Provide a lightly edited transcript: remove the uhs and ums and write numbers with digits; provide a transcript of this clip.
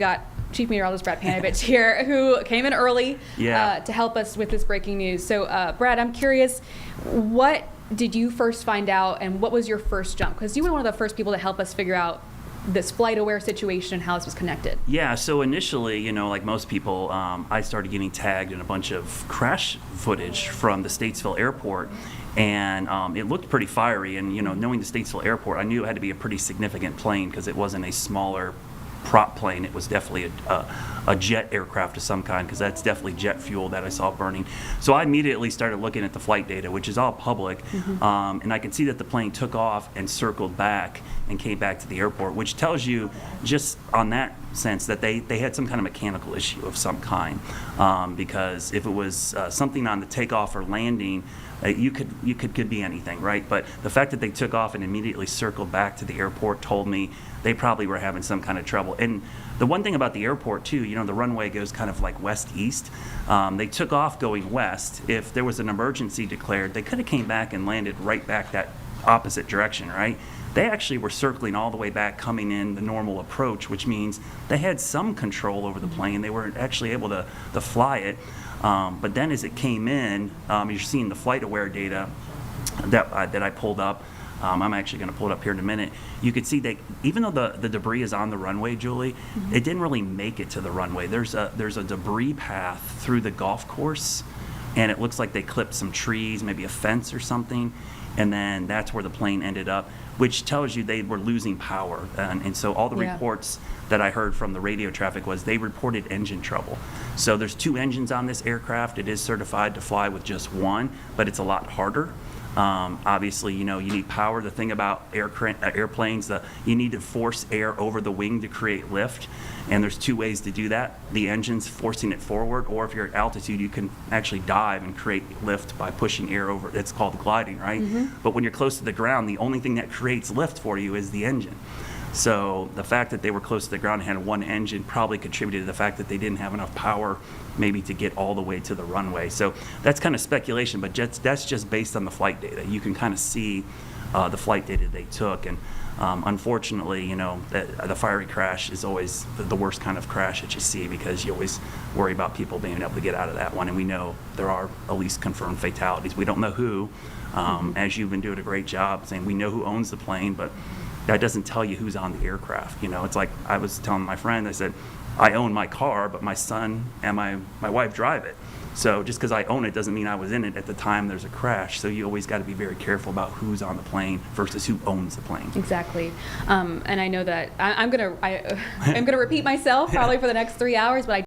got Chief Meteorologist Brad Panovich here, who came in early to help us with this breaking news. So, Brad, I'm curious, what did you first find out, and what was your first jump? Because you were one of the first people to help us figure out this FlightAware situation and how this was connected. Yeah, so initially, like most people, I started getting tagged in a bunch of crash footage from the Statesville Airport, and it looked pretty fiery. And knowing the Statesville Airport, I knew it had to be a pretty significant plane because it wasn't a smaller prop plane. It was definitely a jet aircraft of some kind, because that's definitely jet fuel that I saw burning. So I immediately started looking at the flight data, which is all public, and I could see that the plane took off and circled back and came back to the airport, which tells you just on that sense that they had some kind of mechanical issue of some kind, because if it was something on the takeoff or landing, you could be anything, right? But the fact that they took off and immediately circled back to the airport told me they probably were having some kind of trouble. And the one thing about the airport too, the runway goes kind of like west-east. They took off going west. If there was an emergency declared, they could have came back and landed right back that opposite direction, right? They actually were circling all the way back, coming in the normal approach, which means they had some control over the plane. They were actually able to fly it. But then as it came in, you're seeing the FlightAware data that I pulled up. I'm actually going to pull it up here in a minute. You could see that even though the debris is on the runway, Julie, it didn't really make it to the runway. There's a debris path through the golf course, and it looks like they clipped some trees, maybe a fence or something, and then that's where the plane ended up, which tells you they were losing power. And so all the reports that I heard from the radio traffic was they reported engine trouble. So there's 2 engines on this aircraft. It is certified to fly with just one, but it's a lot harder. Obviously, you need power. The thing about airplanes, you need to force air over the wing to create lift, and there's 2 ways to do that. The engine's forcing it forward, or if you're at altitude, you can actually dive and create lift by pushing air over. It's called gliding, right? But when you're close to the ground, the only thing that creates lift for you is the engine. So the fact that they were close to the ground and had one engine probably contributed to the fact that they didn't have enough power maybe to get all the way to the runway. So that's kind of speculation, but that's just based on the flight data. You can kind of see the flight data they took, and unfortunately, the fiery crash is always the worst kind of crash that you see, because you always worry about people being able to get out of that one, and we know there are at least confirmed fatalities. We don't know who, as you've been doing a great job saying we know who owns the plane, but that doesn't tell you who's on the aircraft. It's like I was telling my friend, I said, I own my car, but my son and my wife drive it. So just because I own it doesn't mean I was in it at the time there's a crash. So you always got to be very careful about who's on the plane versus who owns the plane. Exactly. And I know that I'm gonna repeat myself probably for the next 3 hours, but I